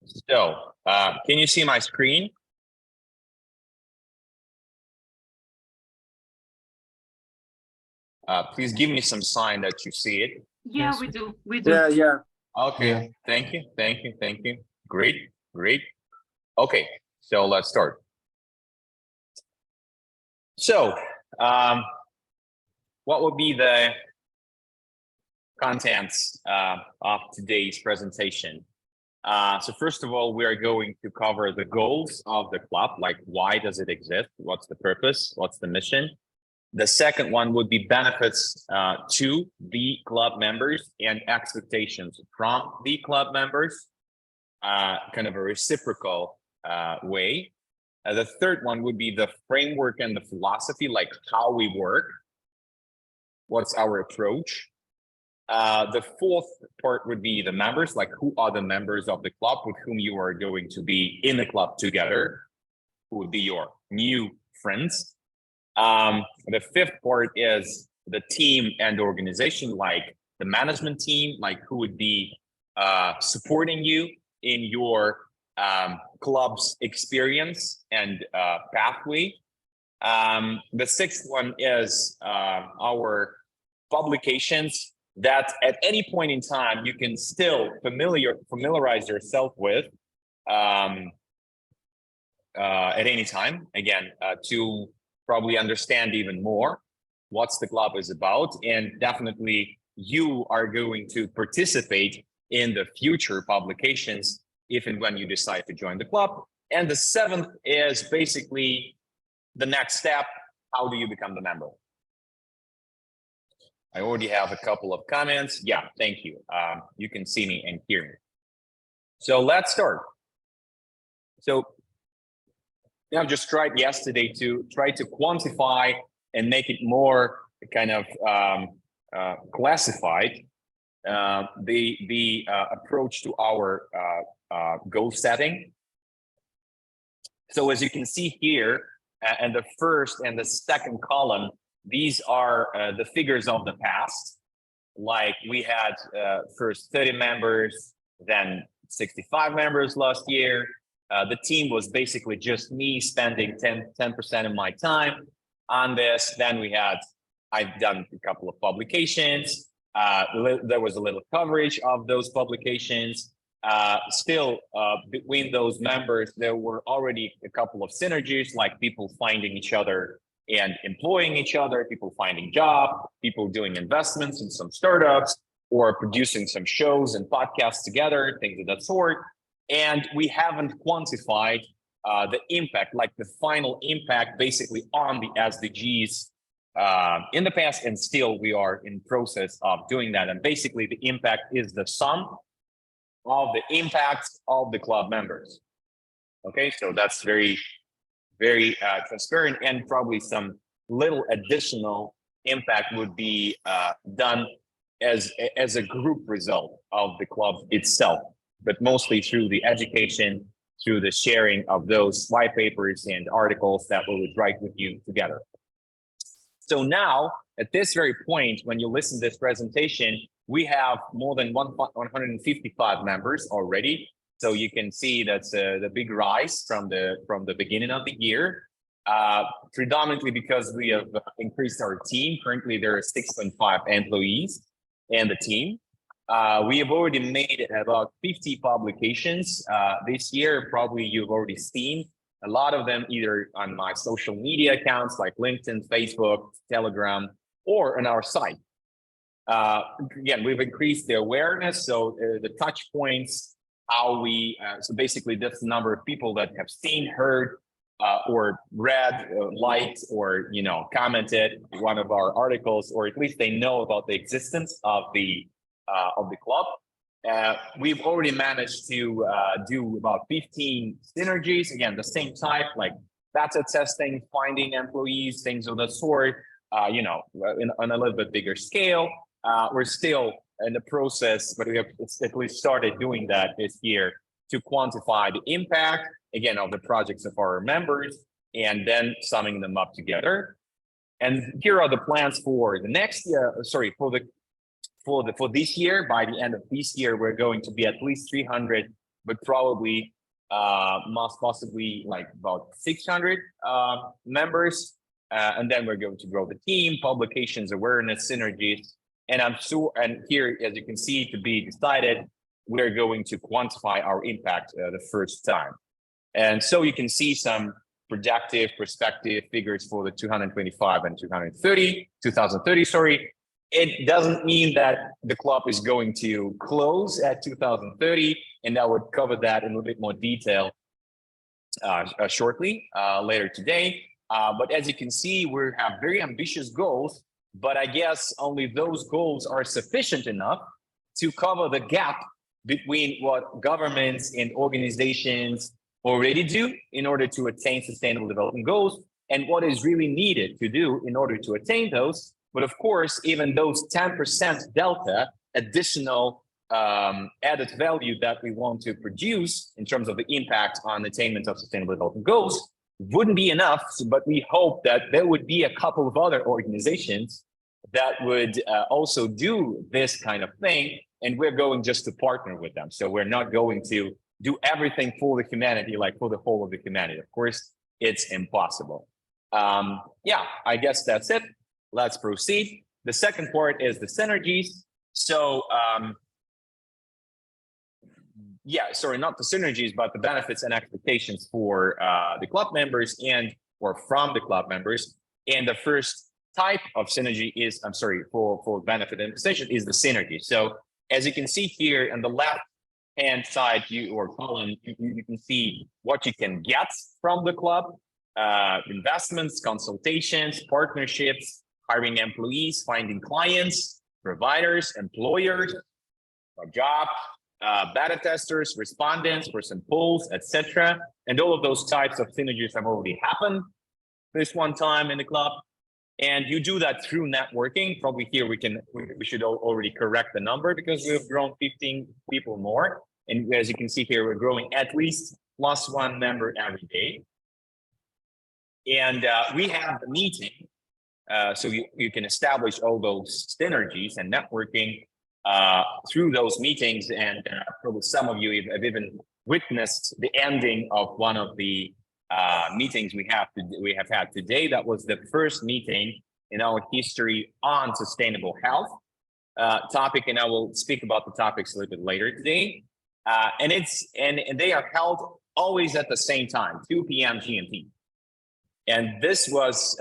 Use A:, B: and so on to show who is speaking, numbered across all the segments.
A: So, can you see my screen? Please give me some sign that you see it.
B: Yeah,
C: Yes.
B: we do. We do.
C: Yeah.
A: Okay,
C: Yeah.
A: thank you. Great. Okay, so let's start. So, what would be the contents of today's presentation? So first of all, we are going to cover the goals of the club, like why does it exist? What's the purpose? What's the mission? The second one would be benefits to the club members and expectations from the club members, kind of a reciprocal way. The third one would be the framework and the philosophy, like how we work, what's our approach. The fourth part would be the members, like who are the members of the club with whom you are going to be in the club together, who would be your new friends. The fifth part is the team and organization, like the management team, like who would be supporting you in your club's experience and pathway. The sixth one is our publications that at any point in time you can still familiarize yourself with at any time, again, to probably understand even more what the club is about, and definitely you are going to participate in the future publications if and when you decide to join the club. And the seventh is basically the next step. How do you become the member? I already have a couple of comments. Yeah, thank you. You can see me and hear me. So let's start. So I've just tried yesterday to try to quantify and make it more kind of classified, the approach to our goal setting. So as you can see here, and the first and the second column, these are the figures of the past. Like we had first 30 members, then 65 members last year. The team was basically just me spending 10% of my time on this. Then I've done a couple of publications. There was a little coverage of those publications. Still, between those members, there were already a couple of synergies, like people finding each other and employing each other, people finding jobs, people doing investments in some startups, or producing some shows and podcasts together, things of that sort. And we haven't quantified the impact, like the final impact basically on the SDGs in the past, and still we are in process of doing that. And basically the impact is the sum of the impacts of the club members. Okay, so that's very transparent, and probably some little additional impact would be done as a group result of the club itself, but mostly through the education, through the sharing of those white papers and articles that we would write with you together. So now, at this very point, when you listen to this presentation, we have more than 155 members already. So you can see that's the big rise from the beginning of the year, predominantly because we have increased our team. Currently, there are 6.5 employees in the team. We have already made about 50 publications this year. Probably you've already seen a lot of them either on my social media accounts like LinkedIn, Facebook, Telegram, or on our site. Again, we've increased the awareness, so the touch points, how we, so basically that's the number of people that have seen, heard, or read, liked, or commented one of our articles, or at least they know about the existence of the club. We've already managed to do about 15 synergies, again, the same type, like beta testing, finding employees, things of that sort, on a little bit bigger scale. We're still in the process, but we have at least started doing that this year to quantify the impact, again, of the projects of our members, and then summing them up together. And here are the plans for the next year, for this year. By the end of this year, we're going to be at least 300 but probably most possibly like about 600 members. And then we're going to grow the team, publications, awareness, synergies. And I'm sure, and here, as you can see, to be decided, we're going to quantify our impact the first time. And so you can see some projective perspective figures for the 2025 and 2030, sorry. It doesn't mean that the club is going to close at 2030, and I would cover that in a little bit more detail shortly, later today. But as you can see, we have very ambitious goals, but I guess only those goals are sufficient enough to cover the gap between what governments and organizations already do in order to attain sustainable development goals and what is really needed to do in order to attain those. But of course, even those 10% delta additional added value that we want to produce in terms of the impact on attainment of sustainable development goals wouldn't be enough, but we hope that there would be a couple of other organizations that would also do this kind of thing, and we're going just to partner with them. So we're not going to do everything for the humanity, like for the whole of the humanity. Of course, it's impossible. Yeah, I guess that's it. Let's proceed. The second part is the synergies. So yeah, sorry, not the synergies, but the benefits and expectations for the club members and or from the club members. And the first type of synergy is, I'm sorry, for benefit and expectation is the synergy. So as you can see here on the left hand side, or column, you can see what you can get from the club: investments, consultations, partnerships, hiring employees, finding clients, providers, employers, a job, beta testers, respondents for some polls, etc. And all of those types of synergies have already happened this one time in the club. And you do that through networking. Probably here we should already correct the number because we've grown 15 people more. And as you can see here, we're growing at least +1 member every day. And we have a meeting. So you can establish all those synergies and networking through those meetings. And probably some of you have even witnessed the ending of one of the meetings we have had today. That was the first meeting in our history on sustainable health topic, and I will speak about the topics a little bit later today. And they are held always at the same time, 2 p.m. GMT. And this was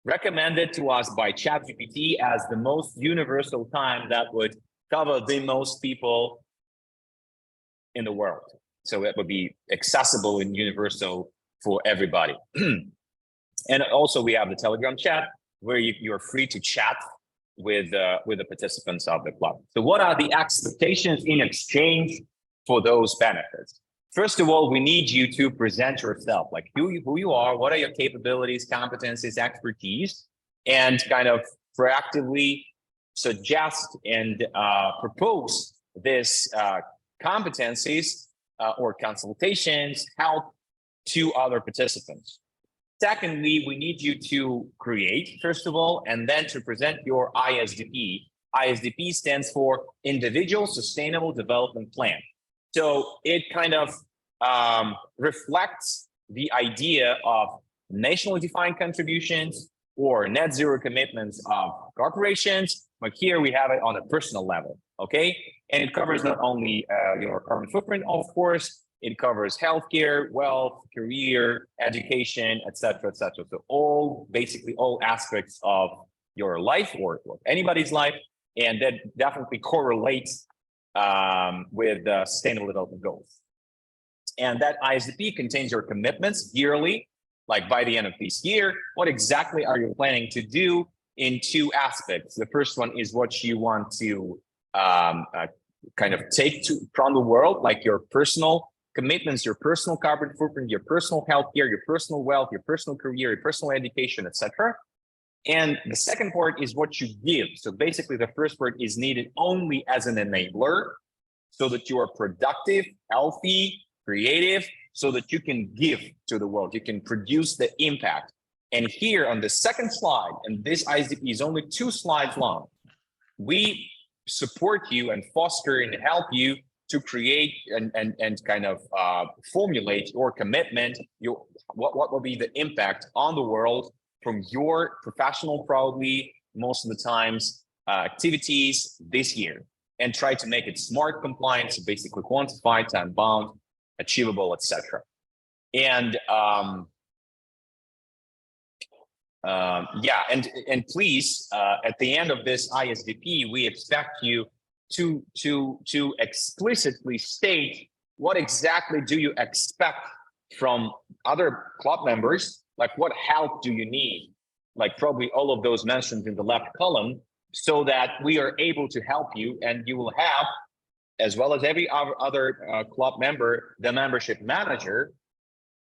A: recommended to us by ChatGPT as the most universal time that would cover the most people in the world. So it would be accessible and universal for everybody. And also we have the Telegram chat where you're free to chat with the participants of the club. So what are the expectations in exchange for those benefits? First of all, we need you to present yourself, like who you are, what are your capabilities, competencies, expertise, and kind of proactively suggest and propose this competencies or consultations, help to other participants. Secondly, we need you to create, first of all, and then to present your ISDP. ISDP stands for Individual Sustainable Development Plan. So it kind of reflects the idea of nationally defined contributions or net zero commitments of corporations, but here we have it on a personal level, okay? And it covers not only your carbon footprint, of course, it covers healthcare, wealth, career, education, etc., etc. So basically all aspects of your life or anybody's life, and that definitely correlates with the Sustainable Development Goals. And that ISDP contains your commitments yearly, like by the end of this year. What exactly are you planning to do in 2 aspects? The first one is what you want to kind of take from the world, like your personal commitments, your personal carbon footprint, your personal healthcare, your personal wealth, your personal career, your personal education, etc. And the second part is what you give. So basically the first part is needed only as an enabler so that you are productive, healthy, creative, so that you can give to the world, you can produce the impact. And here on the second slide, and this ISDP is only 2 slides long, we support you and foster and help you to create and kind of formulate your commitment, what will be the impact on the world from your professional, probably most of the times, activities this year, and try to make it smart, compliant, so basically quantified, time bound, achievable, etc. And yeah, and please, at the end of this ISDP, we expect you to explicitly state what exactly do you expect from other club members, like what help do you need, like probably all of those mentioned in the left column, so that we are able to help you, and you will have, as well as every other club member, the membership manager,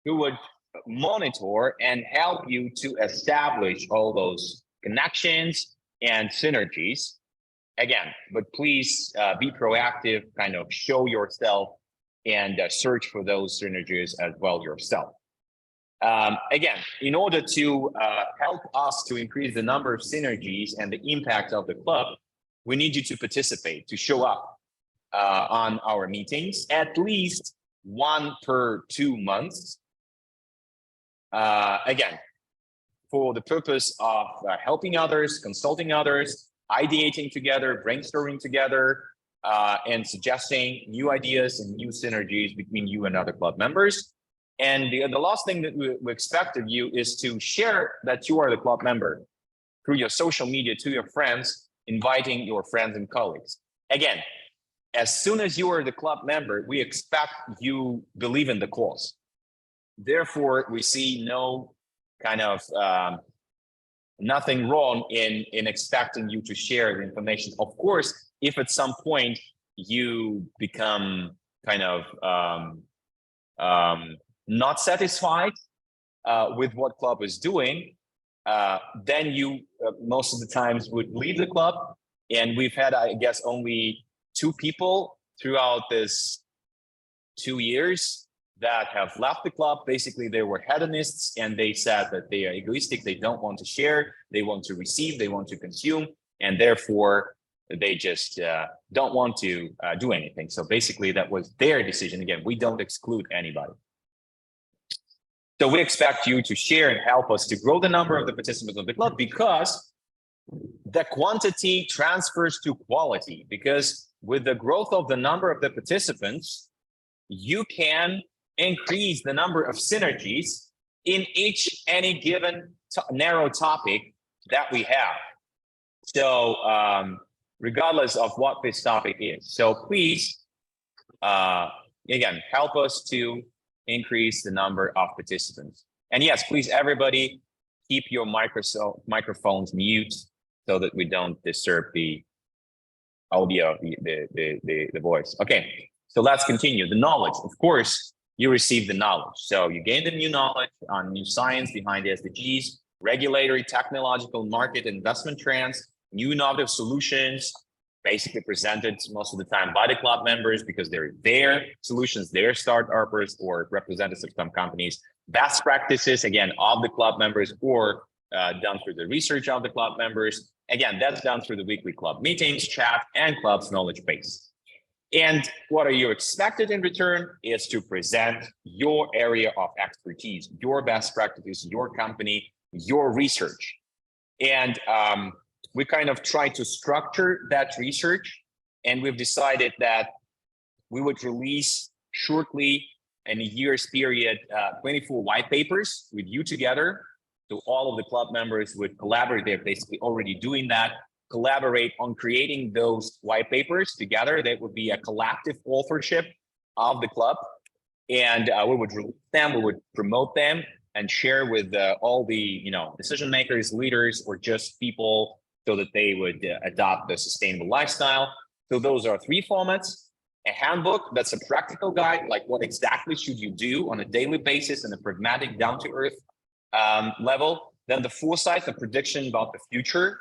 A: who would monitor and help you to establish all those connections and synergies. Again, but please be proactive, kind of show yourself and search for those synergies as well yourself. Again, in order to help us to increase the number of synergies and the impact of the club, we need you to participate, to show up on our meetings, at least 1 per 2 months. Again, for the purpose of helping others, consulting others, ideating together, brainstorming together, and suggesting new ideas and new synergies between you and other club members. And the last thing that we expect of you is to share that you are the club member through your social media to your friends, inviting your friends and colleagues. Again, as soon as you are the club member, we expect you believe in the cause. Therefore, we see no kind of nothing wrong in expecting you to share the information. Of course, if at some point you become kind of not satisfied with what club is doing, then you most of the times would leave the club. And we've had, I guess, only 2 people throughout this 2 years that have left the club. Basically, they were hedonists, and they said that they are egoistic. They don't want to share. They want to receive. They want to consume. And therefore, they just don't want to do anything. So basically, that was their decision. Again, we don't exclude anybody. So we expect you to share and help us to grow the number of the participants of the club, because the quantity transfers to quality. Because with the growth of the number of the participants, you can increase the number of synergies in any given narrow topic that we have. So regardless of what this topic is. So please, again, help us to increase the number of participants. And yes, please, everybody, keep your microphones mute so that we don't disturb the audio, the voice. Okay, so let's continue. The knowledge, of course, you receive the knowledge. So you gain the new knowledge on new science behind the SDGs, regulatory, technological, market, investment trends, new innovative solutions, basically presented most of the time by the club members, because they're their solutions, their start-uppers or representatives of some companies. Best practices, again, of the club members, or done through the research of the club members. Again, that's done through the weekly club meetings, chat, and club's knowledge base. And what are you expected in return is to present your area of expertise, your best practices, your company, your research. And we kind of try to structure that research, and we've decided that we would release shortly in a year's period 24 white papers with you together. So all of the club members would collaborate. They're basically already doing that, collaborate on creating those white papers together. That would be a collective authorship of the club, and we would release them, we would promote them, and share with all the decision makers, leaders, or just people, so that they would adopt the sustainable lifestyle. So those are 3 formats: a handbook, that's a practical guide, like what exactly should you do on a daily basis in a pragmatic, down-to-earth level. Then the foresight, the prediction about the future,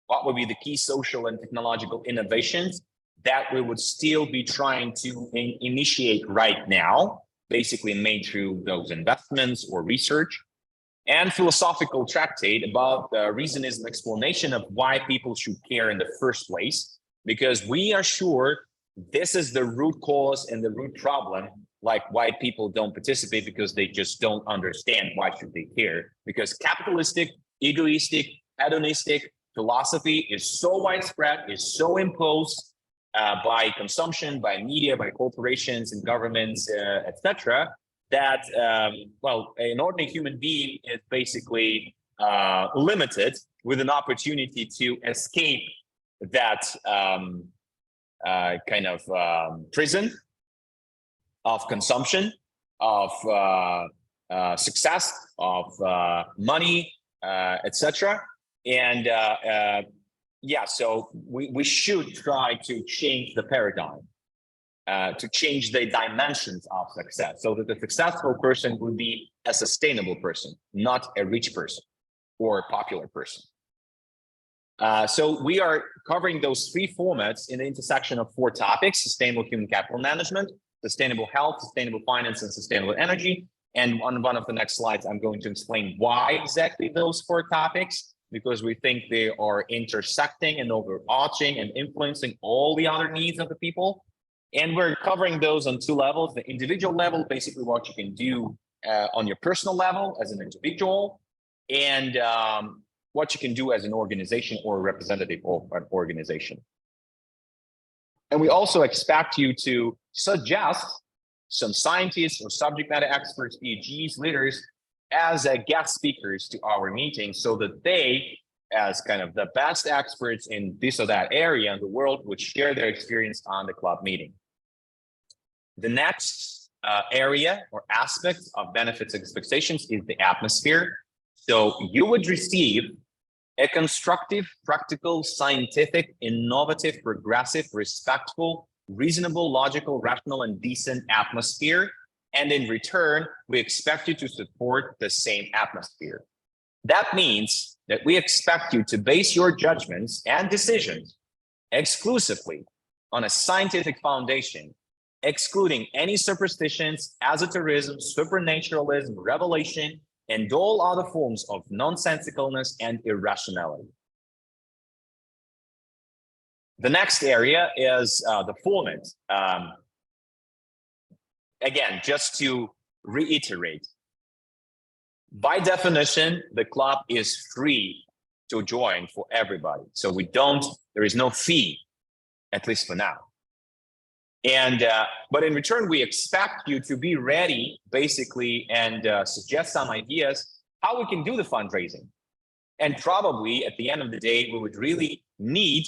A: what would be the key social and technological innovations that we would still be trying to initiate right now, basically made through those investments or research. And philosophical tractate about the reason is an explanation of why people should care in the first place, because we are sure this is the root cause and the root problem, like why people don't participate, because they just don't understand why should they care. Because capitalistic, egoistic, hedonistic philosophy is so widespread, is so imposed by consumption, by media, by corporations and governments, etc., that well, an ordinary human being is basically limited with an opportunity to escape that kind of prison of consumption, of success, of money, etc. And yeah, so we should try to change the paradigm, to change the dimensions of success, so that the successful person would be a sustainable person, not a rich person or a popular person. So we are covering those three formats in the intersection of four topics: sustainable human capital management, sustainable health, sustainable finance, and sustainable energy. And on one of the next slides, I'm going to explain why exactly those four topics, because we think they are intersecting and overarching and influencing all the other needs of the people. And we're covering those on two levels: the individual level, basically what you can do on your personal level as an individual, and what you can do as an organization or a representative of an organization. And we also expect you to suggest some scientists or subject matter experts, PhDs, leaders, as guest speakers to our meeting, so that they, as kind of the best experts in this or that area in the world, would share their experience on the club meeting. The next area or aspect of benefits and expectations is the atmosphere. So you would receive a constructive, practical, scientific, innovative, progressive, respectful, reasonable, logical, rational, and decent atmosphere. And in return, we expect you to support the same atmosphere. That means that we expect you to base your judgments and decisions exclusively on a scientific foundation, excluding any superstitions, esotericism, supernaturalism, revelation, and all other forms of nonsensicalness and irrationality. The next area is the format. Again, just to reiterate, by definition, the club is free to join for everybody. So there is no fee, at least for now. And but in return, we expect you to be ready, basically, and suggest some ideas how we can do the fundraising. And probably at the end of the day, we would really need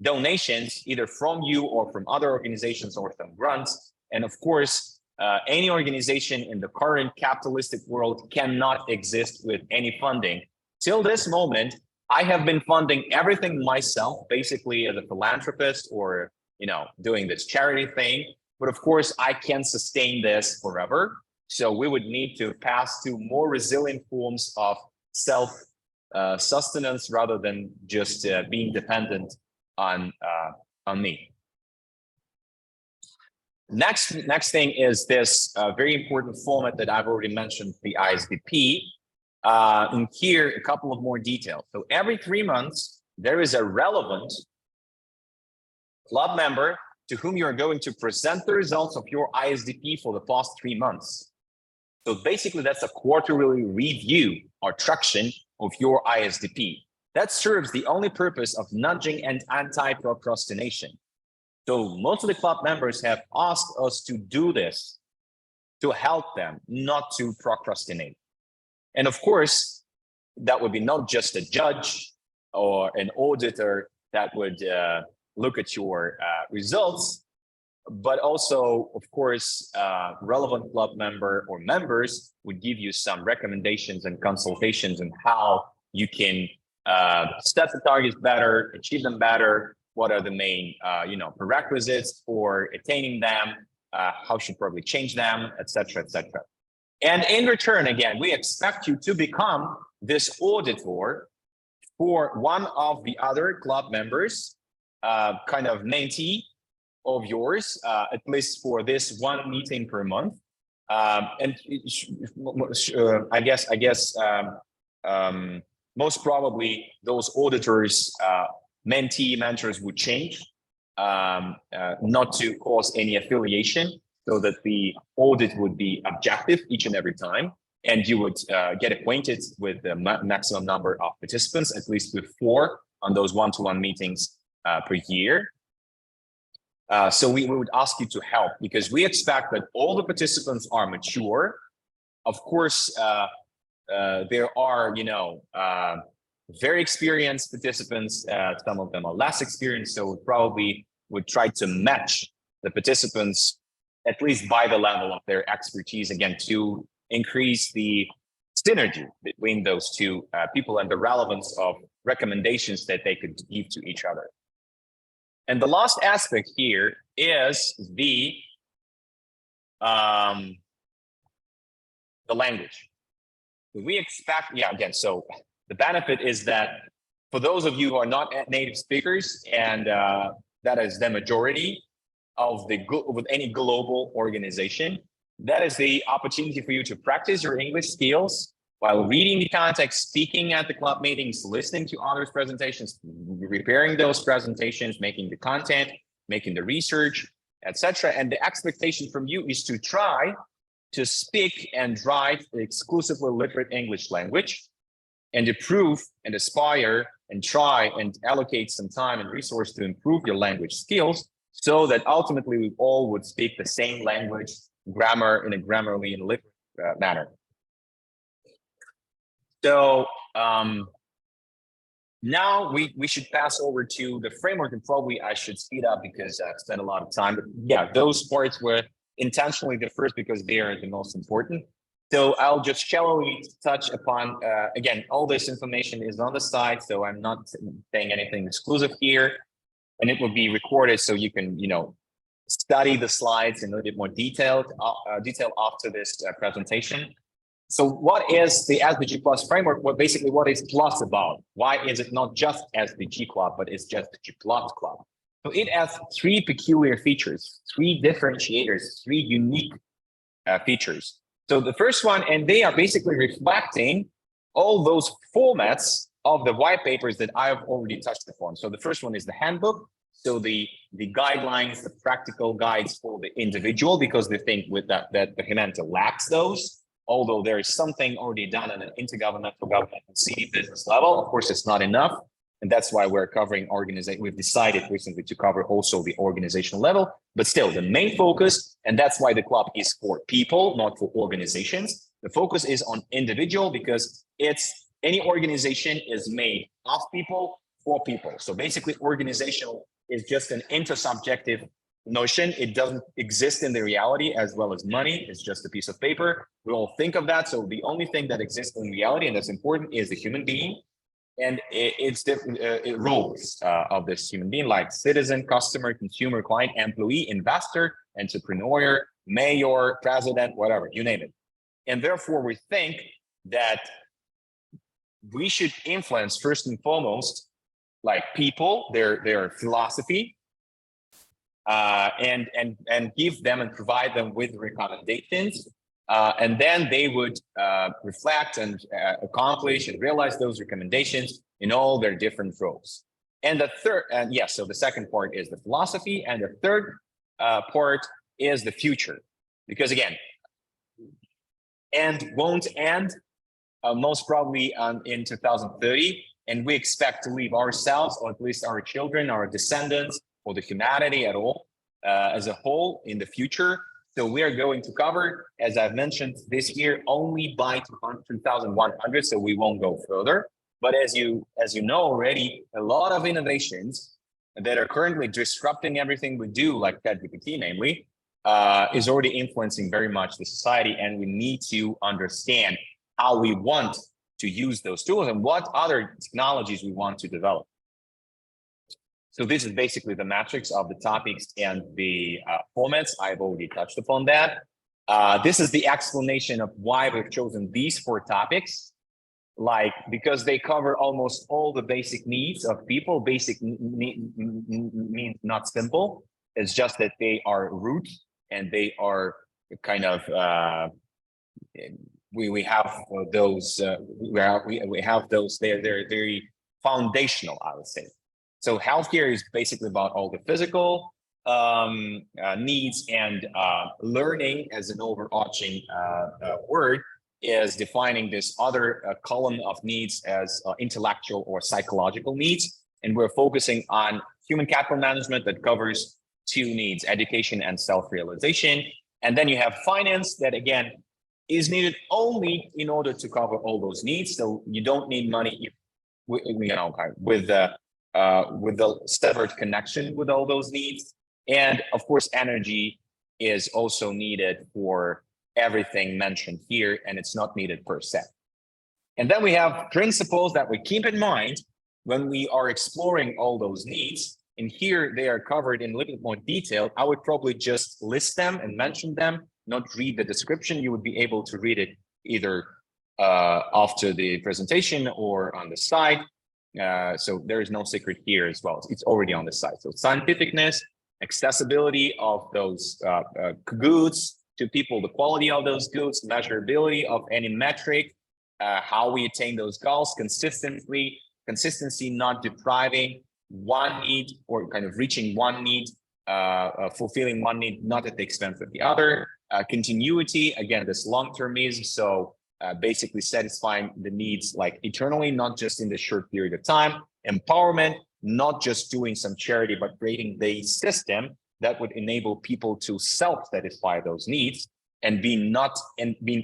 A: donations either from you or from other organizations or some grants. And of course, any organization in the current capitalistic world cannot exist with any funding. Till this moment, I have been funding everything myself, basically as a philanthropist or doing this charity thing. But of course, I can't sustain this forever. So we would need to pass to more resilient forms of self-sustenance rather than just being dependent on me. Next thing is this very important format that I've already mentioned, the ISDP. In here, a couple of more details. So every 3 months, there is a relevant club member to whom you're going to present the results of your ISDP for the past 3 months. So basically, that's a quarterly review or traction of your ISDP. That serves the only purpose of nudging and anti-procrastination. So most of the club members have asked us to do this to help them not to procrastinate. And of course, that would be not just a judge or an auditor that would look at your results, but also, of course, relevant club member or members would give you some recommendations and consultations on how you can set the targets better, achieve them better, what are the main prerequisites for attaining them, how should probably change them, etc., etc. And in return, again, we expect you to become this auditor for one of the other club members, kind of mentee of yours, at least for this one meeting per month. And I guess most probably those auditors, mentors would change not to cause any affiliation, so that the audit would be objective each and every time. And you would get acquainted with the maximum number of participants, at least with 4 on those one-to-one meetings per year. So we would ask you to help, because we expect that all the participants are mature. Of course, there are, very experienced participants. Some of them are less experienced, so we probably would try to match the participants at least by the level of their expertise, again, to increase the synergy between those two people and the relevance of recommendations that they could give to each other. And the last aspect here is the language. We expect, again, so the benefit is that for those of you who are not native speakers, and that is the majority of with any global organization, that is the opportunity for you to practice your English skills while reading the context, speaking at the club meetings, listening to others' presentations, preparing those presentations, making the content, making the research, etc. And the expectation from you is to try to speak and write the exclusively literate English language, and improve and aspire and try and allocate some time and resource to improve your language skills, so that ultimately we all would speak the same language, grammar in a grammarly and literate manner. So now we should pass over to the framework, and probably I should speed up because I've spent a lot of time. But yeah, those parts were intentionally the first because they are the most important. So I'll just shallowly touch upon, again, all this information is on the site, so I'm not saying anything exclusive here, and it will be recorded so you can, study the slides in a little bit more detail after this presentation. So what is the SDG Plus framework? What is Plus about? Why is it not just SDG Club, but it's just the Plus Club? So it has 3 peculiar features, 3 differentiators, 3 unique features. So the first one, and they are basically reflecting all those formats of the white papers that I've already touched upon. So the first one is the handbook. So the guidelines, the practical guides for the individual, because they think with that the Humanity lacks those. Although there is something already done at an intergovernmental government and city business level, of course, it's not enough. And that's why we're covering organization. We've decided recently to cover also the organizational level, but still the main focus, and that's why the club is for people, not for organizations. The focus is on individual, because any organization is made of people for people. So basically organizational is just an intersubjective notion. It doesn't exist in the reality, as well as money. It's just a piece of paper. We all think of that. So the only thing that exists in reality, and that's important, is the human being. And it's different roles of this human being, like citizen, customer, consumer, client, employee, investor, entrepreneur, mayor, president, whatever, you name it. And therefore, we think that we should influence first and foremost, like people, their philosophy, and give them and provide them with recommendations. And then they would reflect and accomplish and realize those recommendations in all their different roles. And the third, so the second part is the philosophy, and the third part is the future. Because again, and won't end most probably in 2030, and we expect to leave ourselves, or at least our children, our descendants, or the humanity at all as a whole in the future. So we are going to cover, as I've mentioned, this year only by 2100, so we won't go further. But as you know already, a lot of innovations that are currently disrupting everything we do, like ChatGPT namely, is already influencing very much the society, and we need to understand how we want to use those tools and what other technologies we want to develop. So this is basically the matrix of the topics and the formats. I've already touched upon that. This is the explanation of why we've chosen these 4 topics, because they cover almost all the basic needs of people. Basic means not simple. It's just that they are root, and they are kind of, we have those, we have those, they're very foundational, I would say. So healthcare is basically about all the physical needs, and learning as an overarching word is defining this other column of needs as intellectual or psychological needs. And we're focusing on human capital management that covers two needs, education and self-realization. And then you have finance that, again, is needed only in order to cover all those needs. So you don't need money, with the severed connection with all those needs. And of course, energy is also needed for everything mentioned here, and it's not needed per se. And then we have principles that we keep in mind when we are exploring all those needs. And here they are covered in a little bit more detail. I would probably just list them and mention them, not read the description. You would be able to read it either after the presentation or on the side. So there is no secret here as well. It's already on the site. So scientificness, accessibility of those goods to people, the quality of those goods, measurability of any metric, how we attain those goals, consistency, not depriving one need or kind of reaching one need, fulfilling one need, not at the expense of the other. Continuity, again, this long-termism. So basically satisfying the needs like eternally, not just in the short period of time. Empowerment, not just doing some charity, but creating the system that would enable people to self-satisfy those needs and being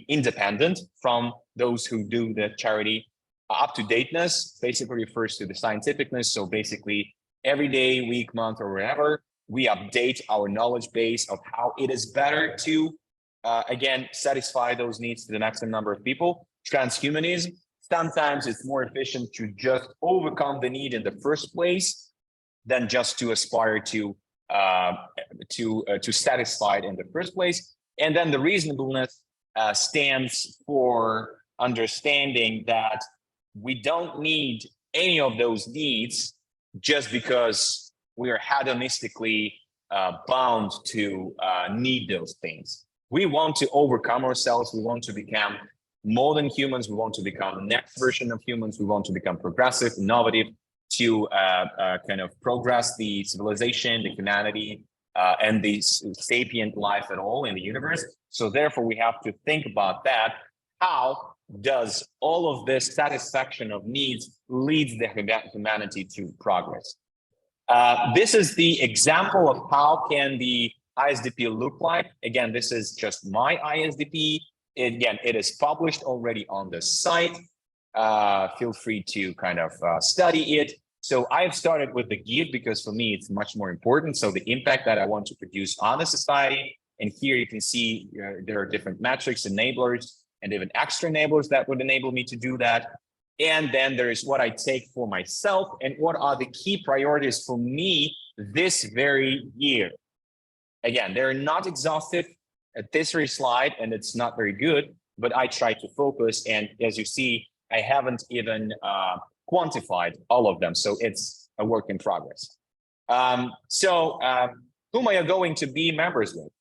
A: independent from those who do the charity. Up-to-dateness basically refers to the scientificness. So basically every day, week, month, or whatever, we update our knowledge base of how it is better to, again, satisfy those needs to the maximum number of people. Transhumanism, sometimes it's more efficient to just overcome the need in the first place than just to aspire to satisfy it in the first place. And then the reasonableness stands for understanding that we don't need any of those needs just because we are hedonistically bound to need those things. We want to overcome ourselves. We want to become more than humans. We want to become the next version of humans. We want to become progressive, innovative, to kind of progress the civilization, the humanity, and the sapient life at all in the universe. So therefore, we have to think about that. How does all of this satisfaction of needs leads the humanity to progress? This is the example of how can the ISDP look like. Again, this is just my ISDP. Again, it is published already on the site. Feel free to kind of study it. So I've started with the GIF because for me, it's much more important. So the impact that I want to produce on the society. And here you can see there are different metrics, enablers, and even extra enablers that would enable me to do that. And then there's what I take for myself and what are the key priorities for me this very year. Again, they're not exhaustive at this very slide, and it's not very good, but I try to focus. And as you see, I haven't even quantified all of them. So it's a work in progress. Who am I going to be members with?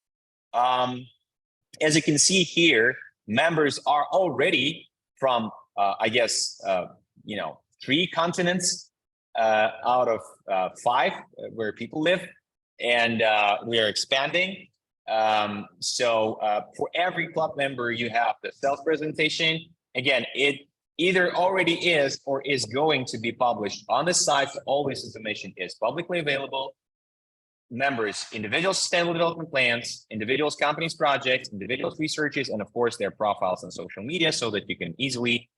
A: As you can see here, members are already from, I guess, 3 continents out of 5 where people live, and we are expanding. For every club member, you have the self-presentation. Again, it either already is or is going to be published on the site. So all this information is publicly available. Members, individual sustainable development plans, individuals, companies, projects, individuals, researchers, and of course their profiles on social media so that you can easily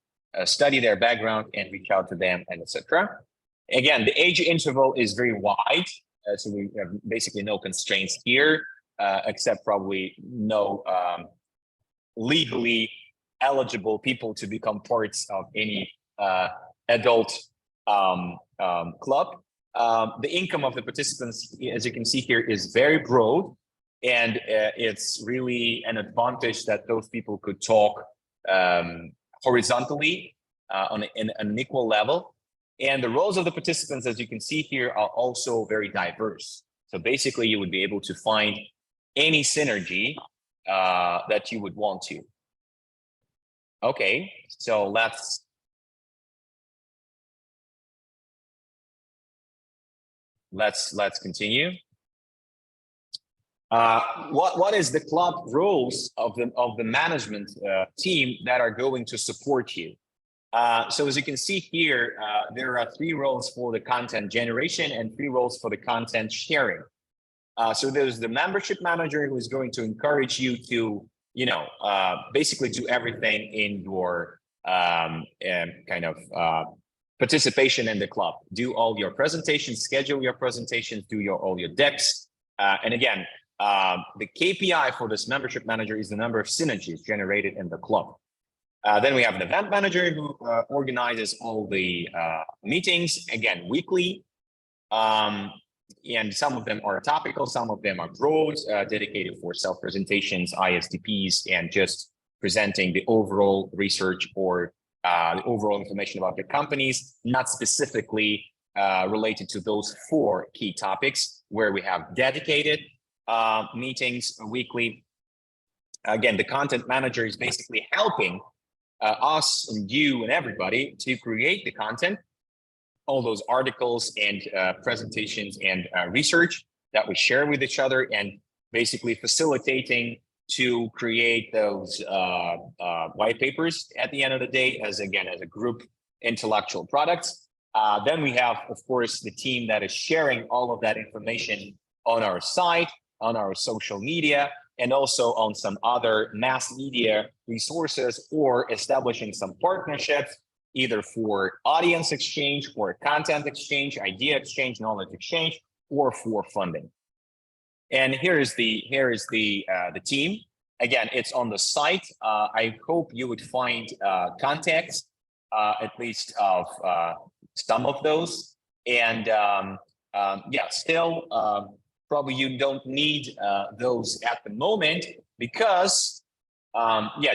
A: study their background and reach out to them, and etc. Again, the age interval is very wide. So we have basically no constraints here, except probably no legally eligible people to become parts of any adult club. The income of the participants, as you can see here, is very broad, and it's really an advantage that those people could talk horizontally on an equal level. And the roles of the participants, as you can see here, are also very diverse. So basically, you would be able to find any synergy that you would want to. Okay, so let's let's continue. What is the club roles of the management team that are going to support you? So as you can see here, there are 3 roles for the content generation and 3 roles for the content sharing. So there's the membership manager who is going to encourage you to, basically do everything in your participation in the club. Do all your presentations, schedule your presentations, do all your decks. And again, the KPI for this membership manager is the number of synergies generated in the club. Then we have an event manager who organizes all the meetings, again, weekly. And some of them are topical, some of them are broad, dedicated for self-presentations, ISDPs, and just presenting the overall research or the overall information about the companies, not specifically related to those 4 key topics where we have dedicated meetings weekly. Again, the content manager is basically helping us and you and everybody to create the content, all those articles and presentations and research that we share with each other, and basically facilitating to create those white papers at the end of the day as a group intellectual products. Then we have, of course, the team that is sharing all of that information on our site, on our social media, and also on some other mass media resources, or establishing some partnerships, either for audience exchange, or content exchange, idea exchange, knowledge exchange, or for funding. And here is the team. Again, it's on the site. I hope you would find context, at least of some of those. And still, probably you don't need those at the moment, because,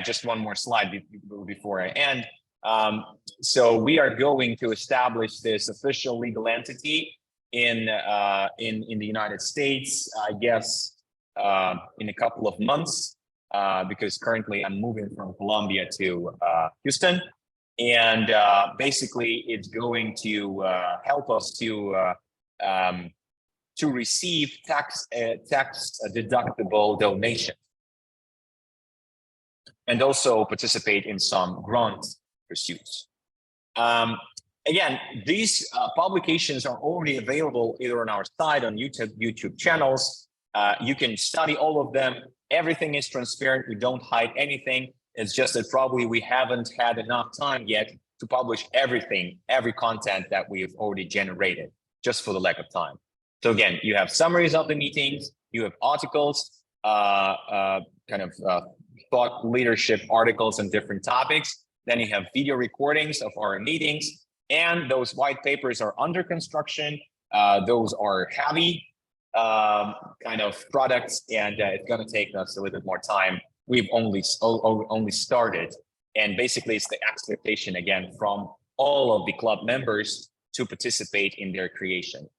A: just one more slide before I end. So we are going to establish this official legal entity in the United States, I guess, in a couple of months, because currently I'm moving from Colombia to Houston, and basically it's going to help us to receive tax deductible donations, and also participate in some grant pursuits. Again, these publications are already available either on our site, on YouTube channels. You can study all of them. Everything is transparent. We don't hide anything. It's just that probably we haven't had enough time yet to publish everything, every content that we've already generated, just for the lack of time. So again, you have summaries of the meetings, you have articles, thought leadership articles on different topics. Then you have video recordings of our meetings, and those white papers are under construction. Those are heavy products, and it's going to take us a little bit more time. We've only started, and basically it's the expectation again from all of the club members to participate in their creation.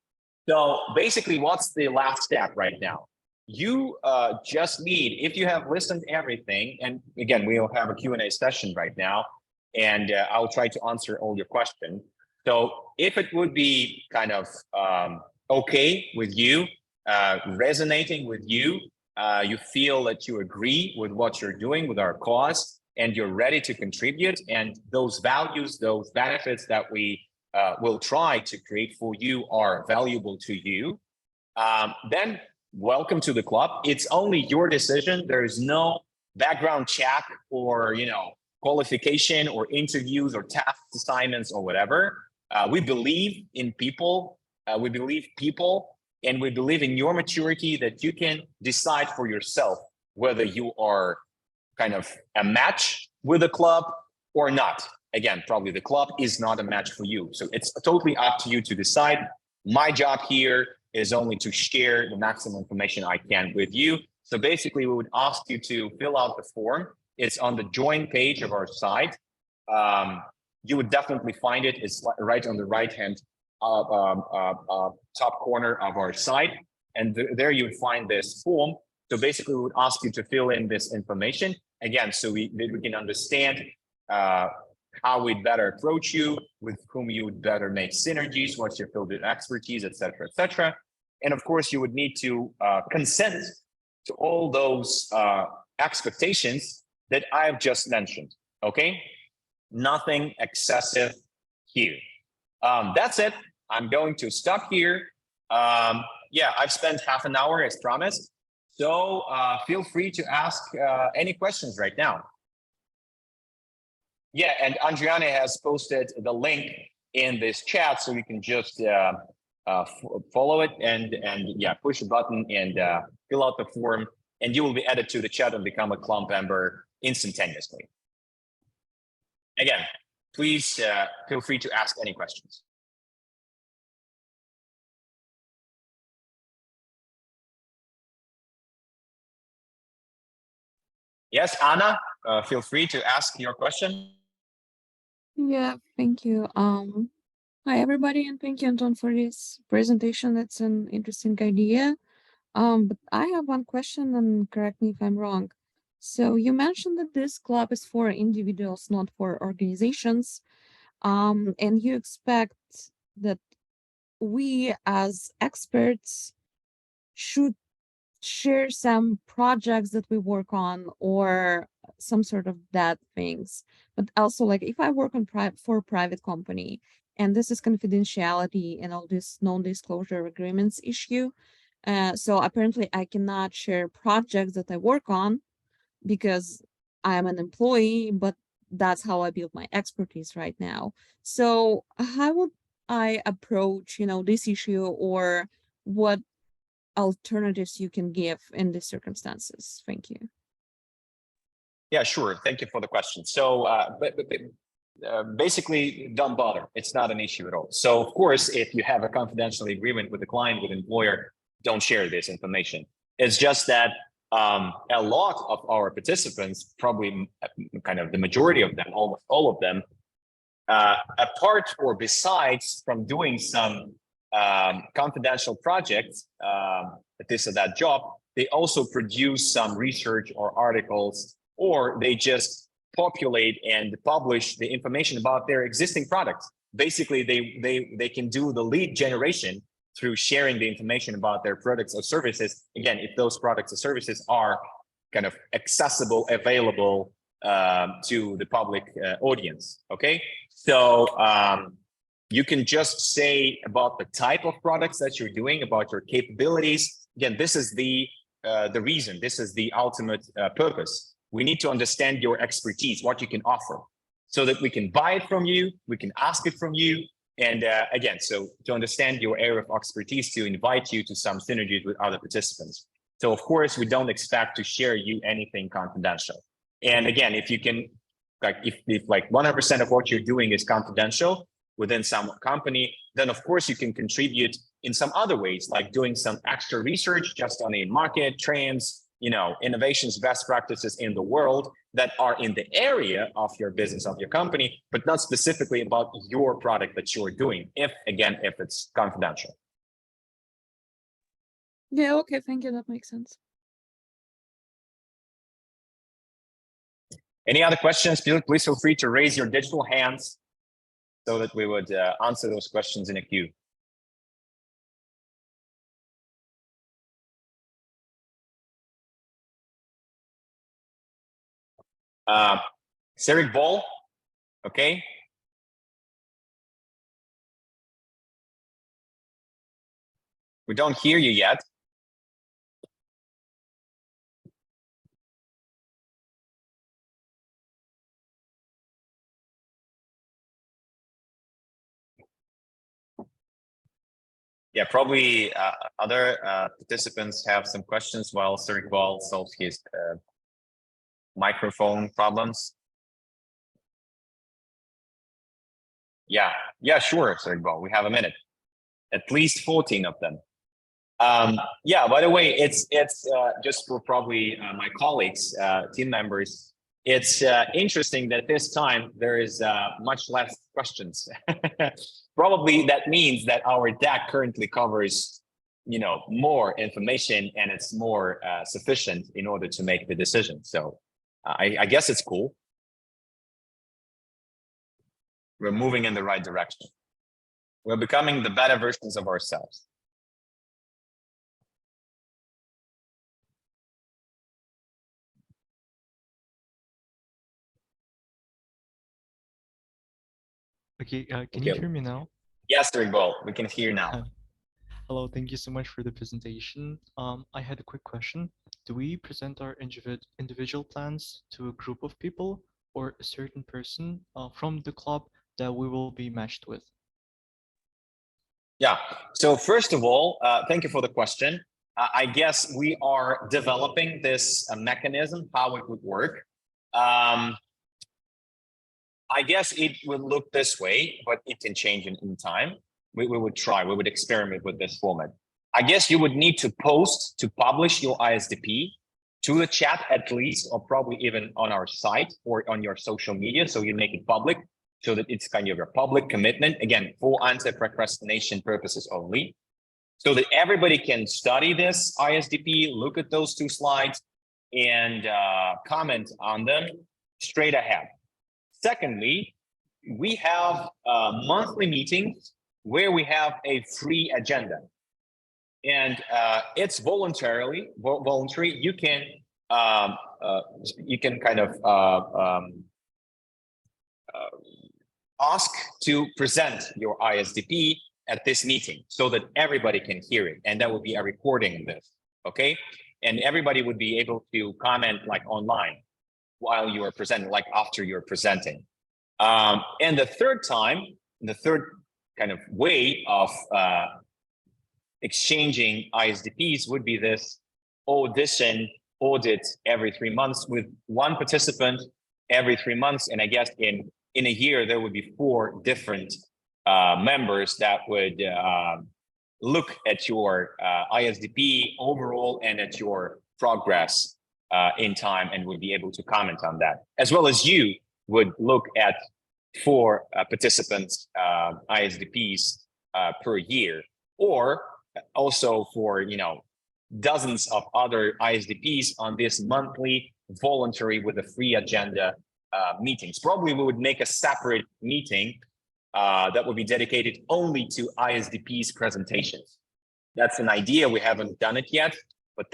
A: So basically, what's the last step right now? You just need, if you have listened to everything, and again, we'll have a Q&A session right now, and I'll try to answer all your questions. So if it would be okay with you, resonating with you, you feel that you agree with what you're doing with our cause, and you're ready to contribute, and those values, those benefits that we will try to create for you are valuable to you, then welcome to the club. It's only your decision. There is no background check or qualification or interviews or task assignments or whatever. We believe in people. And we believe in your maturity, that you can decide for yourself whether you are a match with the club or not. Again, probably the club is not a match for you. So it's totally up to you to decide. My job here is only to share the maximum information I can with you. So basically, we would ask you to fill out the form. It's on the join page of our site. You would definitely find it. It's right on the right-hand top corner of our site. And there you would find this form. So basically, we would ask you to fill in this information. Again, so we can understand how we'd better approach you, with whom you would better make synergies, what's your field of expertise, et cetera, et cetera. And of course, you would need to consent to all those expectations that I've just mentioned, okay? Nothing excessive here. That's it. I'm going to stop here. Yeah, I've spent half an hour as promised. So feel free to ask any questions right now. Yeah, and Andriana has posted the link in this chat, so you can just follow it and yeah, push a button and fill out the form, and you will be added to the chat and become a club member instantaneously. Again, please feel free to ask any questions. Yes, Anna, feel free to ask your question.
B: Yeah, thank you. Hi everybody, and thank you, Anton, for this presentation. That's an interesting idea. But I have one question, and correct me if I'm wrong. So you mentioned that this club is for individuals, not for organizations. And you expect that we as experts should share some projects that we work on or some sort of that things. But also, like, if I work on for a private company and this is confidentiality and all this non-disclosure agreements issue, so apparently I cannot share projects that I work on because I am an employee, but that's how I build my expertise right now. So how would I approach, this issue, or what alternatives you can give in these circumstances? Thank you.
A: Yeah, sure. Thank you for the question. So basically, don't bother. It's not an issue at all. So of course, if you have a confidential agreement with the client, with the employer, don't share this information. It's just that a lot of our participants, probably kind of the majority of them, almost all of them, apart or besides from doing some confidential projects, this or that job, they also produce some research or articles, or they just populate and publish the information about their existing products. Basically, they can do the lead generation through sharing the information about their products or services. Again, if those products or services are kind of accessible, available to the public audience, okay? So you can just say about the type of products that you're doing, about your capabilities. Again, this is the reason, this is the ultimate purpose. We need to understand your expertise, what you can offer, so that we can buy it from you, we can ask it from you. And again, so to understand your area of expertise, to invite you to some synergies with other participants. So of course, we don't expect to share you anything confidential. And again, if you can, like if like 100% of what you're doing is confidential within some company, then of course you can contribute in some other ways, like doing some extra research just on a market, trends, innovations, best practices in the world that are in the area of your business, of your company, but not specifically about your product that you're doing, if it's confidential.
B: Yeah, okay, thank you. That makes sense.
A: Any other questions? Please feel free to raise your digital hands so that we would answer those questions in a queue. Ceric Ball, okay. We don't hear you yet. Yeah, probably other participants have some questions while Ceric Ball solves his microphone problems. Yeah, sure, Ceric Ball. We have a minute. At least 14 of them. Yeah, by the way, it's just for probably my colleagues, team members, it's interesting that this time there is much less questions. Probably that means that our deck currently covers, more information, and it's more sufficient in order to make the decision. So I guess it's cool. We're moving in the right direction. We're becoming the better versions of ourselves.
C: Okay, can you hear me now?
A: Yes, Rigbal, we can hear now.
C: Hello, thank you so much for the presentation. I had a quick question. Do we present our individual plans to a group of people or a certain person from the club that we will be matched with?
A: Yeah, so first of all, thank you for the question. I guess we are developing this mechanism, how it would work. I guess it would look this way, but it can change in time. We would try, we would experiment with this format. I guess you would need to post, to publish your ISDP to the chat at least, or probably even on our site or on your social media. So you make it public so that it's kind of your public commitment, again, for anti-procrastination purposes only, so that everybody can study this ISDP, look at those 2 slides and comment on them straight ahead. Secondly, we have monthly meetings where we have a free agenda, and it's voluntary. You can kind of ask to present your ISDP at this meeting so that everybody can hear it, and that would be a recording of this, okay? And everybody would be able to comment like online while you are presenting, like after you're presenting. And the third kind of way of exchanging ISDPs would be this audit every 3 months with one participant every 3 months. And I guess in a year, there would be 4 different members that would look at your ISDP overall and at your progress in time, and would be able to comment on that, as well as you would look at 4 participants ISDPs per year, or also for dozens of other ISDPs on this monthly voluntary with a free agenda meetings. Probably we would make a separate meeting that would be dedicated only to ISDPs presentations. That's an idea. We haven't done it yet, but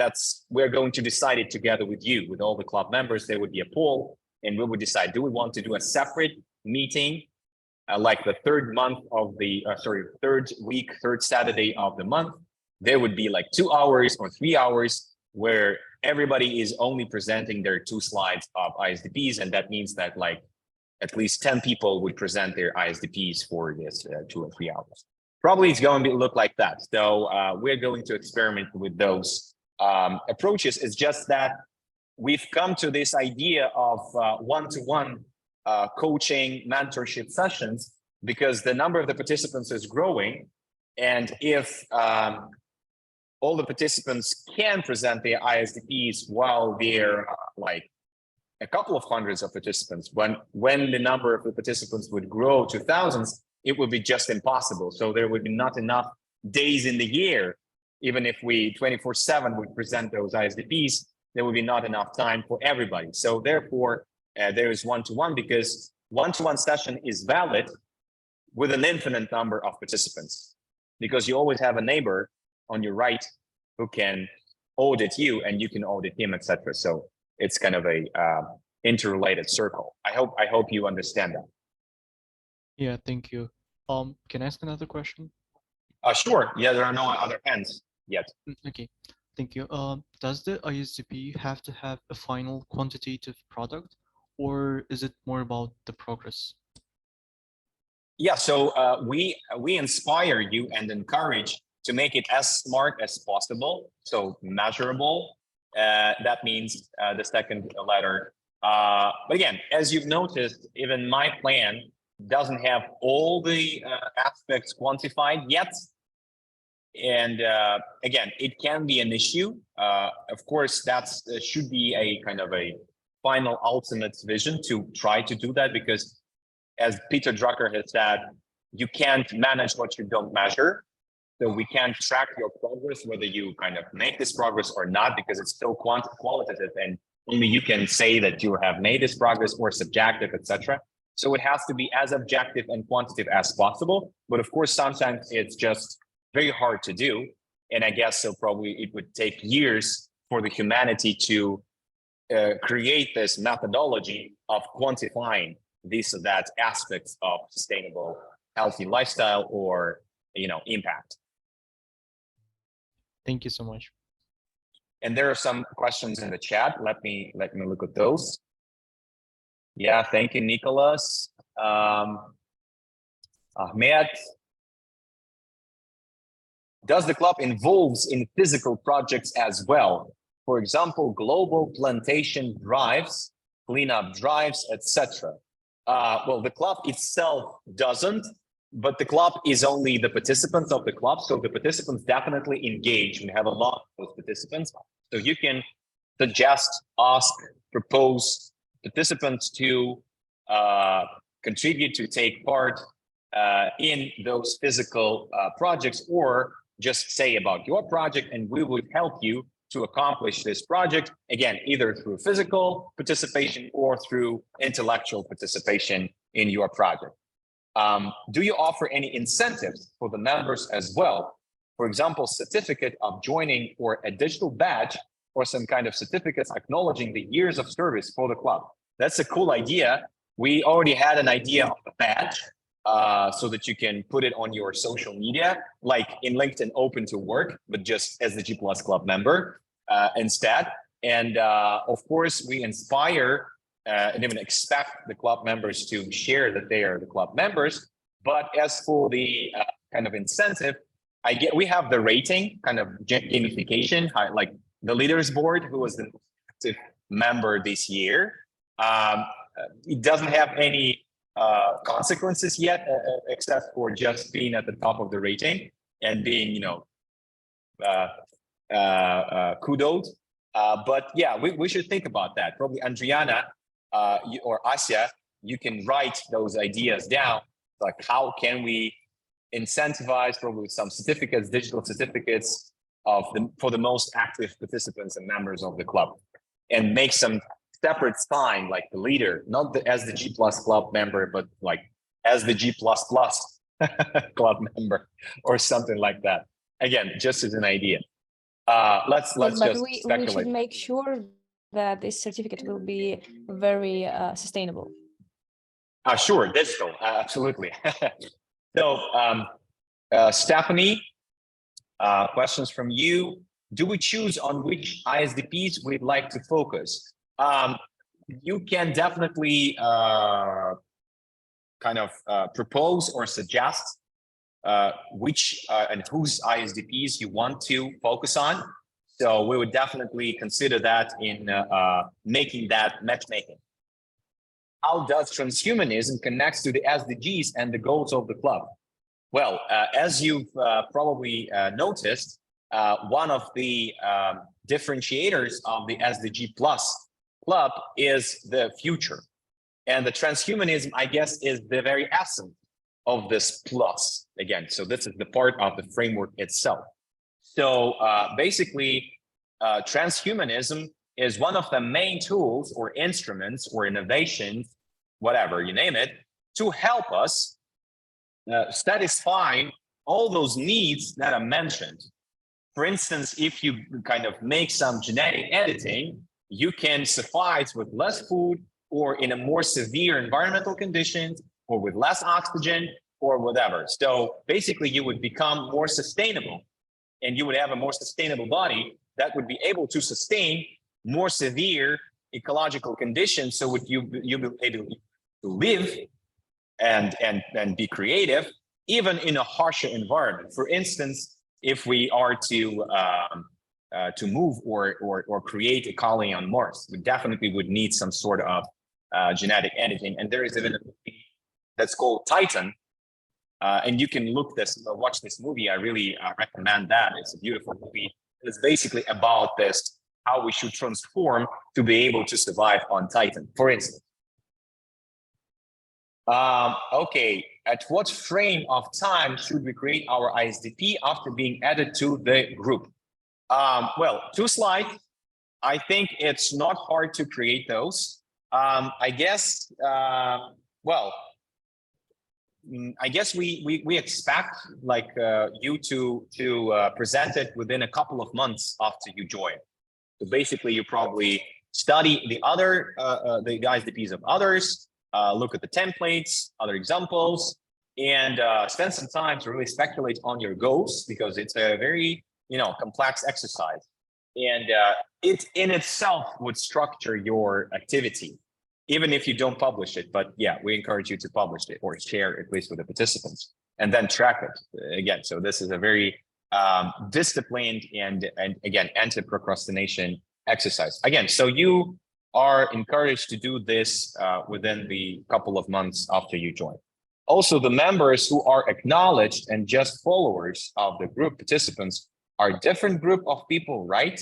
A: we're going to decide it together with you, with all the club members. There would be a poll, and we would decide, do we want to do a separate meeting like the third Saturday of the month? There would be like 2 hours or 3 hours where everybody is only presenting their 2 slides of ISDPs, and that means that like at least 10 people would present their ISDPs for this 2 or 3 hours. Probably it's going to look like that. So we're going to experiment with those approaches. It's just that we've come to this idea of one-to-one coaching mentorship sessions because the number of the participants is growing. And if all the participants can present their ISDPs while they're like a couple of hundreds of participants, when the number of the participants would grow to thousands, it would be just impossible. So there would be not enough days in the year. Even if we 24/7 would present those ISDPs, there would be not enough time for everybody. So therefore, there is one-to-one, because one-to-one session is valid with an infinite number of participants, because you always have a neighbor on your right who can audit you and you can audit him, etc. So it's kind of a interrelated circle. I hope you understand that.
C: Yeah, thank you. Can I ask another question?
A: Sure. Yeah, there are no other hands yet.
C: Okay, thank you. Does the ISDP have to have a final quantitative product, or is it more about the progress?
A: Yeah, so we inspire you and encourage to make it as smart as possible, so measurable. That means the second letter. But again, as you've noticed, even my plan doesn't have all the aspects quantified yet. And again, it can be an issue. Of course, that should be a kind of a final ultimate vision to try to do that, because as Peter Drucker has said, you can't manage what you don't measure. So we can't track your progress, whether you kind of make this progress or not, because it's still qualitative, and only you can say that you have made this progress or subjective, etc. So it has to be as objective and quantitative as possible. But of course, sometimes it's just very hard to do. And I guess so probably it would take years for the humanity to create this methodology of quantifying this or that aspects of sustainable, healthy lifestyle or, impact.
C: Thank you so much.
A: And there are some questions in the chat. Let me look at those. Yeah, thank you, Nicholas. Ahmed. Does the club involves in physical projects as well? For example, global plantation drives, cleanup drives, etc. Well, the club itself doesn't, but the club is only the participants of the club. So the participants definitely engage. We have a lot of those participants. So you can suggest, ask, propose participants to contribute, to take part in those physical projects, or just say about your project, and we would help you to accomplish this project, again, either through physical participation or through intellectual participation in your project. Do you offer any incentives for the members as well? For example, certificate of joining or a digital badge or some kind of certificates acknowledging the years of service for the club. That's a cool idea. We already had an idea of a badge so that you can put it on your social media, like in LinkedIn Open to Work, but just as the G+ Club member instead. And of course, we inspire and even expect the club members to share that they are the club members. But as for the kind of incentive, we have the rating kind of gamification, like the leaders board, who was the most active member this year. It doesn't have any consequences yet, except for just being at the top of the rating and being, kudoed. But yeah, we should think about that. Probably Adriana or Asya, you can write those ideas down. Like, how can we incentivize probably some certificates, digital certificates for the most active participants and members of the club, and make some separate sign, like the leader, not as the G+ Club member, but like as the G++ club member or something like that. Again, just as an idea. Let's just speculate.
D: We should make sure that this certificate will be very sustainable.
A: Sure, digital, absolutely. So, Stephanie, questions from you. Do we choose on which ISDPs we'd like to focus? You can definitely kind of propose or suggest which and whose ISDPs you want to focus on. So we would definitely consider that in making that matchmaking. How does transhumanism connect to the SDGs and the goals of the club? Well, as you've probably noticed, one of the differentiators of the SDG Plus Club is the future. And the transhumanism, I guess, is the very essence of this plus. Again, so this is the part of the framework itself. So basically, transhumanism is one of the main tools or instruments or innovations, whatever you name it, to help us satisfy all those needs that are mentioned. For instance, if you kind of make some genetic editing, you can suffice with less food or in a more severe environmental conditions or with less oxygen or whatever. So basically you would become more sustainable, and you would have a more sustainable body that would be able to sustain more severe ecological conditions. So would you'll be able to live and be creative, even in a harsher environment. For instance, if we are to move or create a colony on Mars, we definitely would need some sort of genetic editing. And there is even a movie that's called Titan, and you can watch this movie. I really recommend that. It's a beautiful movie. It's basically about this, how we should transform to be able to survive on Titan, for instance. Okay, at what frame of time should we create our ISDP after being added to the group? Well, 2 slides. I think it's not hard to create those. I guess Well, I guess we expect like you to present it within a couple of months after you join. So basically, you probably study the other the ISDPs of others, look at the templates, other examples, and spend some time to really speculate on your goals, because it's a very complex exercise, and it in itself would structure your activity, even if you don't publish it. But yeah, we encourage you to publish it or share it at least with the participants, and then track it again. So this is a very disciplined and again anti-procrastination exercise. Again, so you are encouraged to do this within the couple of months after you join. Also, the members who are acknowledged and just followers of the group participants are a different group of people, right?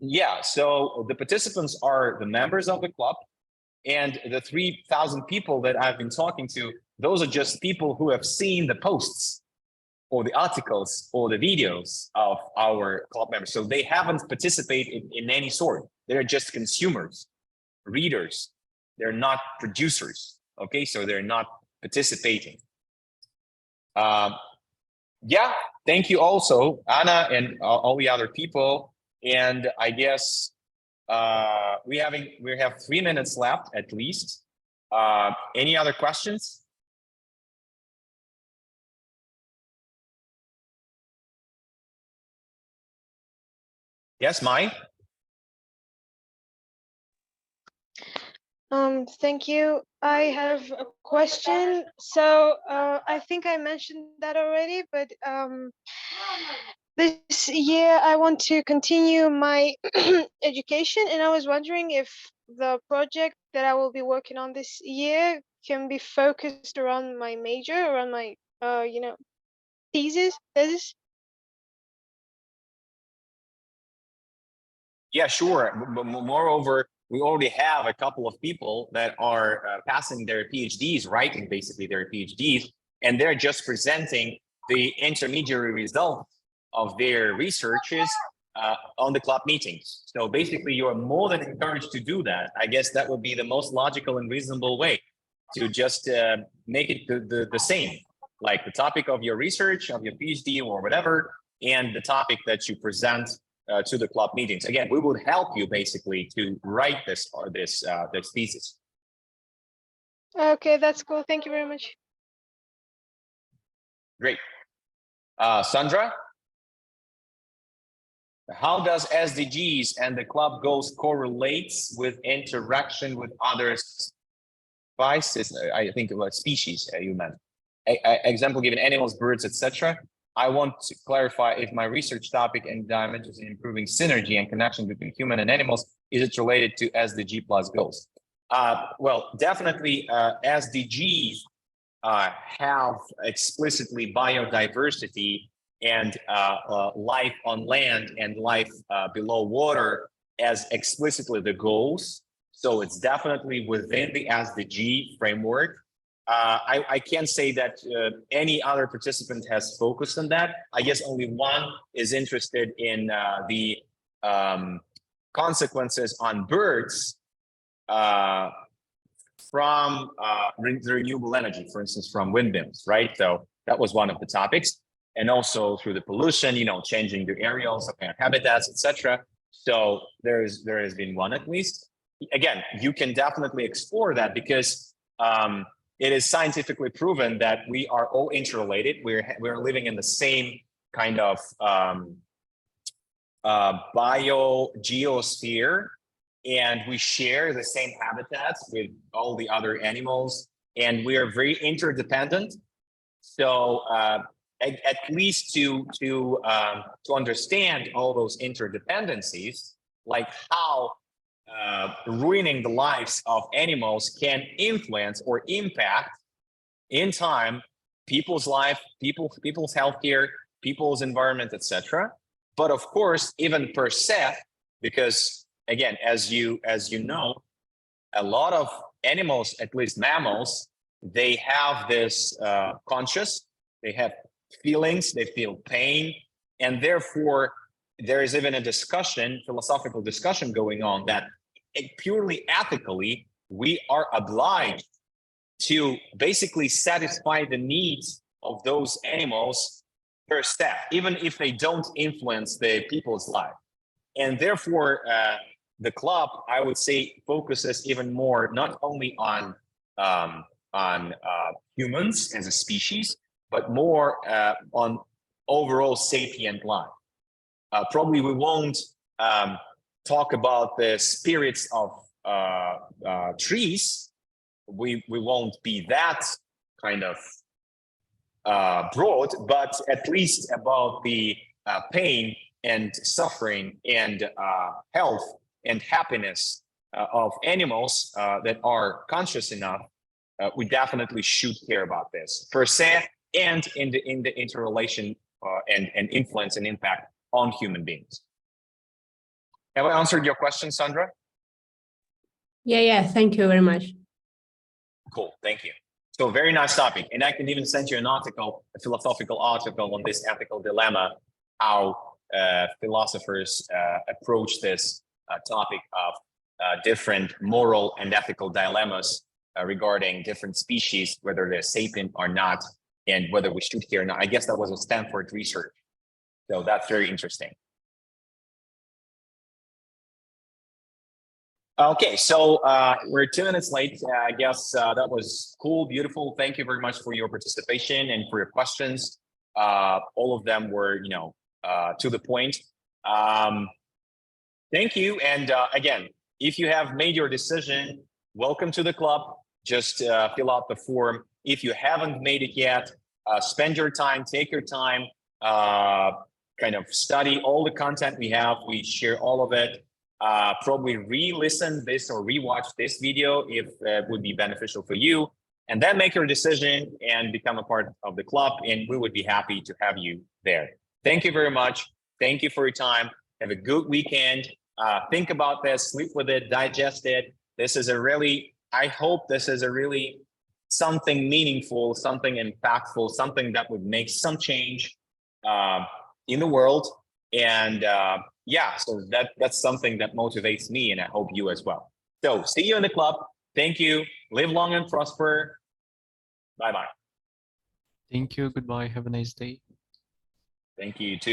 A: Yeah, so the participants are the members of the club, and the 3,000 people that I've been talking to, those are just people who have seen the posts or the articles or the videos of our club members. So they haven't participated in any sort. They're just consumers, readers. They're not producers. Okay, so they're not participating. Yeah, thank you also, Anna, and all the other people. And I guess we have 3 minutes left at least. Any other questions? Yes, Mai?
E: Thank you. I have a question. So I think I mentioned that already, but this year I want to continue my education, and I was wondering if the project that I will be working on this year can be focused around my major, around my thesis.
A: Yeah, sure. Moreover, we already have a couple of people that are passing their PhDs, writing basically their PhDs, and they're just presenting the intermediary results of their researches on the club meetings. So basically, you are more than encouraged to do that. I guess that would be the most logical and reasonable way to just make it the same, like the topic of your research, of your PhD or whatever, and the topic that you present to the club meetings. Again, we would help you basically to write this thesis.
E: Okay, that's cool. Thank you very much.
A: Great. Sandra, how does SDGs and the club goals correlates with interaction with other species? I think about species you meant. Example given: animals, birds, etc. I want to clarify if my research topic and dimensions in improving synergy and connection between human and animals, is it related to SDG plus goals? Well, definitely SDGs have explicitly biodiversity and life on land and life below water as explicitly the goals. So it's definitely within the SDG framework. I can't say that any other participant has focused on that. I guess only one is interested in the consequences on birds from the renewable energy, for instance, from windmills, right? So that was one of the topics. And also through the pollution, changing the areas of habitats, etc. So there has been one at least. Again, you can definitely explore that because it is scientifically proven that we are all interrelated. We're living in the same kind of biogeosphere, and we share the same habitats with all the other animals, and we are very interdependent. So at least to understand all those interdependencies, like how ruining the lives of animals can influence or impact in time people's life, people's healthcare, people's environment, etc. But of course, even per se, because again, as you know, a lot of animals, at least mammals, they have this conscious, they have feelings, they feel pain, and therefore there is even a discussion, philosophical discussion going on that purely ethically, we are obliged to basically satisfy the needs of those animals per step, even if they don't influence the people's life. And therefore, the club, I would say, focuses even more not only on humans as a species, but more on overall sapient life. Probably we won't talk about the spirits of trees. We won't be that kind of broad, but at least about the pain and suffering and health and happiness of animals that are conscious enough. We definitely should care about this per se, and in the interrelation and influence and impact on human beings. Have I answered your question, Sandra?
F: Yeah, thank you very much.
A: Cool, thank you. So very nice topic. And I can even send you an article, a philosophical article on this ethical dilemma, how philosophers approach this topic of different moral and ethical dilemmas regarding different species, whether they're sapient or not, and whether we should care or not. I guess that was a Stanford research. So that's very interesting. Okay, so we're 2 minutes late. I guess that was cool, beautiful. Thank you very much for your participation and for your questions. All of them were, to the point. Thank you. And again, if you have made your decision, welcome to the club. Just fill out the form. If you haven't made it yet, spend your time, take your time, kind of study all the content we have. We share all of it. Probably re-listen this or re-watch this video if it would be beneficial for you, and then make your decision and become a part of the club. And we would be happy to have you there. Thank you very much. Thank you for your time. Have a good weekend. Think about this, sleep with it, digest it. This is I hope this is a really something meaningful, something impactful, something that would make some change in the world. And yeah, so that's something that motivates me, and I hope you as well. So see you in the club. Thank you. Live long and prosper. Bye-bye.
C: Thank you. Goodbye. Have a nice day.
A: Thank you too.